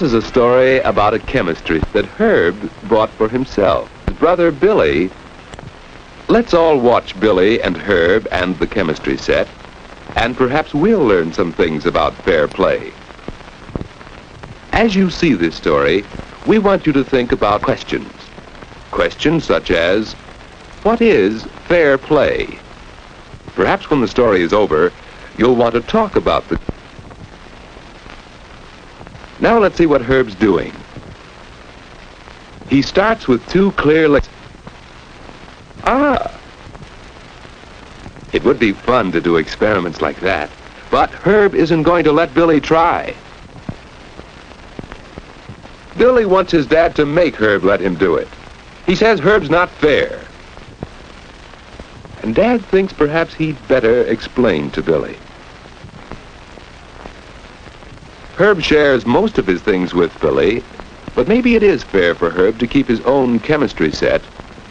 This is a story about a chemistry that Herb bought for himself. His brother Billy. Let's all watch Billy and Herb and the chemistry set, and perhaps we'll learn some things about fair play. As you see this story, we want you to think about questions. Questions such as, what is fair play? Perhaps when the story is over, you'll want to talk about the... Now let's see what Herb's doing. He starts with two clear legs. It would be fun to do experiments like that, but Herb isn't going to let Billy try. Billy wants his dad to make Herb let him do it. He says Herb's not fair. And Dad thinks perhaps he'd better explain to Billy. Herb shares most of his things with Billy, but maybe it is fair for Herb to keep his own chemistry set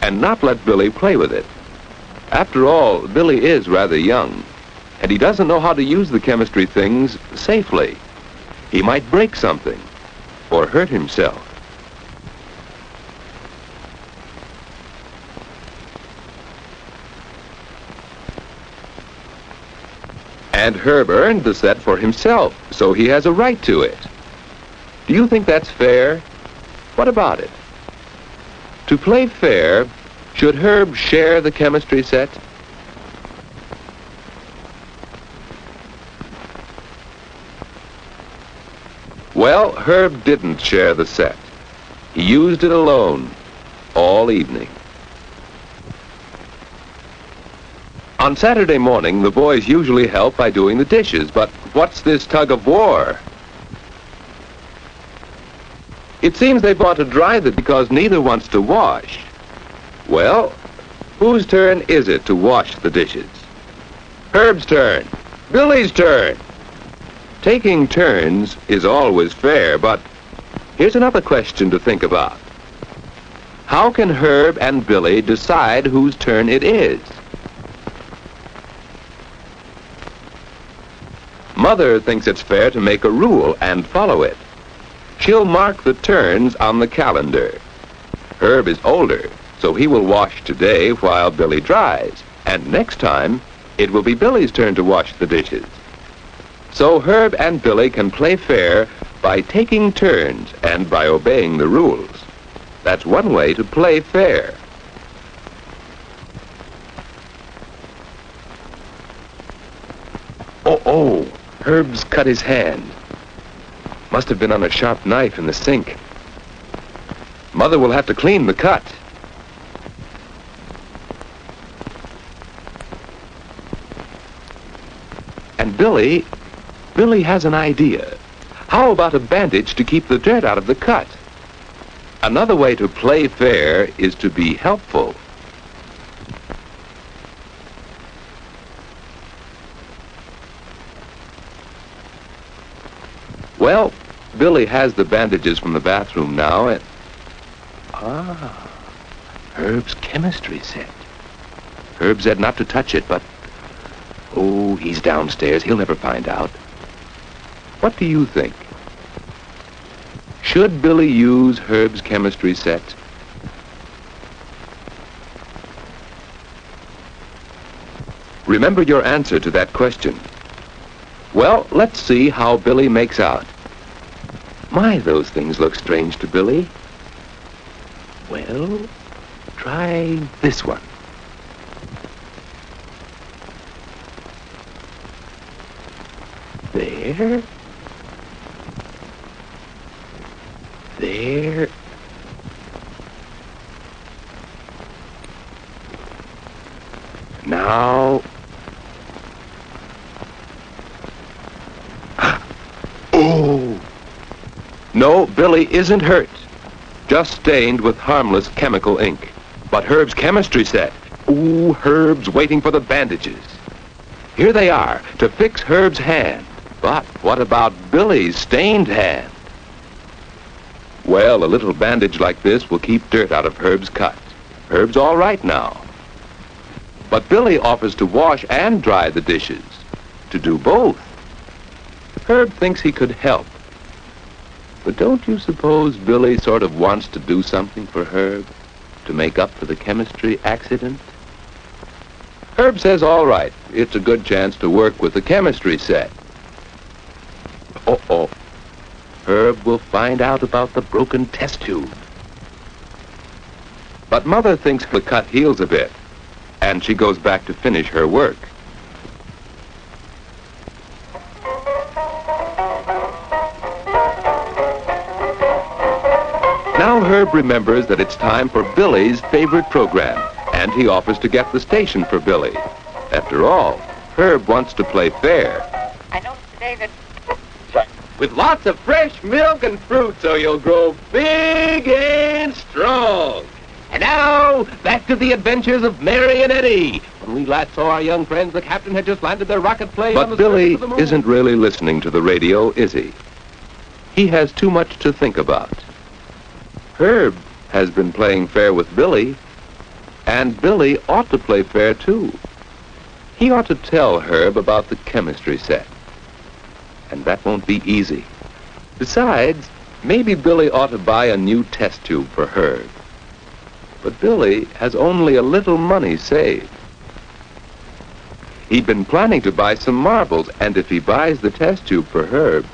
and not let Billy play with it. After all, Billy is rather young, and he doesn't know how to use the chemistry things safely. He might break something or hurt himself. And Herb earned the set for himself, so he has a right to it. Do you think that's fair? What about it? To play fair, should Herb share the chemistry set? Well, Herb didn't share the set. He used it alone all evening. On Saturday morning, the boys usually help by doing the dishes, but what's this tug of war? It seems they want to dry them because neither wants to wash. Well, whose turn is it to wash the dishes? Herb's turn. Billy's turn. Taking turns is always fair, but here's another question to think about. How can Herb and Billy decide whose turn it is? Mother thinks it's fair to make a rule and follow it. She'll mark the turns on the calendar. Herb is older, so he will wash today while Billy dries, and next time it will be Billy's turn to wash the dishes. So Herb and Billy can play fair by taking turns and by obeying the rules. That's one way to play fair. Oh, Herb's cut his hand. Must have been on a sharp knife in the sink. Mother will have to clean the cut. And Billy has an idea. How about a bandage to keep the dirt out of the cut? Another way to play fair is to be helpful. Well, Billy has the bandages from the bathroom now, and... Herb's chemistry set. Herb said not to touch it, but... Oh, he's downstairs. He'll never find out. What do you think? Should Billy use Herb's chemistry set? Remember your answer to that question. Well, let's see how Billy makes out. My, those things look strange to Billy. Well, try this one. There. There. Now. Oh! No, Billy isn't hurt. Just stained with harmless chemical ink. But Herb's chemistry set. Ooh, Herb's waiting for the bandages. Here they are, to fix Herb's hand. But what about Billy's stained hand? Well, a little bandage like this will keep dirt out of Herb's cut. Herb's all right now. But Billy offers to wash and dry the dishes. To do both. Herb thinks he could help. But don't you suppose Billy sort of wants to do something for Herb to make up for the chemistry accident? Herb says, all right, it's a good chance to work with the chemistry set. Uh-oh. Herb will find out about the broken test tube. But Mother thinks the cut heals a bit, and she goes back to finish her work. Now Herb remembers that it's time for Billy's favorite program, and he offers to get the station for Billy. After all, Herb wants to play fair. I noticed today that... With lots of fresh milk and fruit so you'll grow big and strong. And now, back to the adventures of Mary and Eddie. When we last saw our young friends, the captain had just landed their rocket plane on the surface of the moon. But Billy isn't really listening to the radio, is he? He has too much to think about. Herb has been playing fair with Billy, and Billy ought to play fair, too. He ought to tell Herb about the chemistry set. And that won't be easy. Besides, maybe Billy ought to buy a new test tube for Herb. But Billy has only a little money saved. He'd been planning to buy some marbles, and if he buys the test tube for Herb,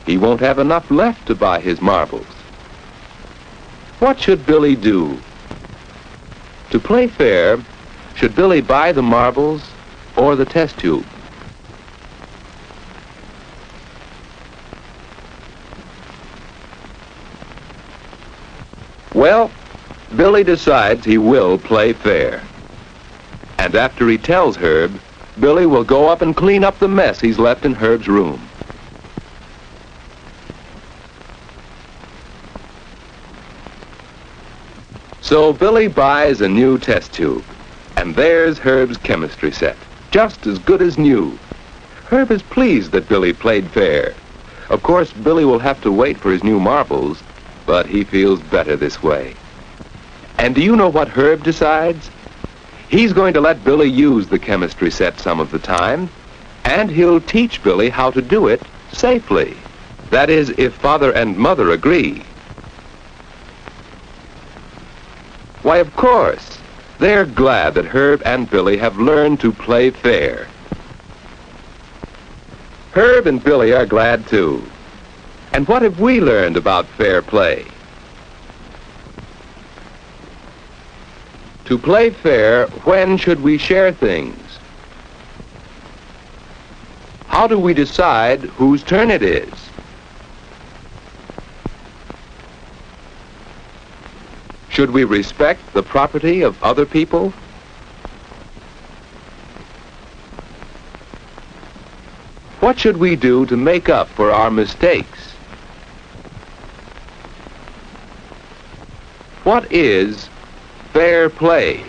he won't have enough left to buy his marbles. What should Billy do? To play fair, should Billy buy the marbles or the test tube? Well, Billy decides he will play fair. And after he tells Herb, Billy will go up and clean up the mess he's left in Herb's room. So Billy buys a new test tube, and there's Herb's chemistry set, just as good as new. Herb is pleased that Billy played fair. Of course, Billy will have to wait for his new marbles, but he feels better this way. And do you know what Herb decides? He's going to let Billy use the chemistry set some of the time, and he'll teach Billy how to do it safely. That is, if Father and Mother agree. Why, of course, they're glad that Herb and Billy have learned to play fair. Herb and Billy are glad, too. And what have we learned about fair play? To play fair, when should we share things? How do we decide whose turn it is? Should we respect the property of other people? What should we do to make up for our mistakes? What is fair play?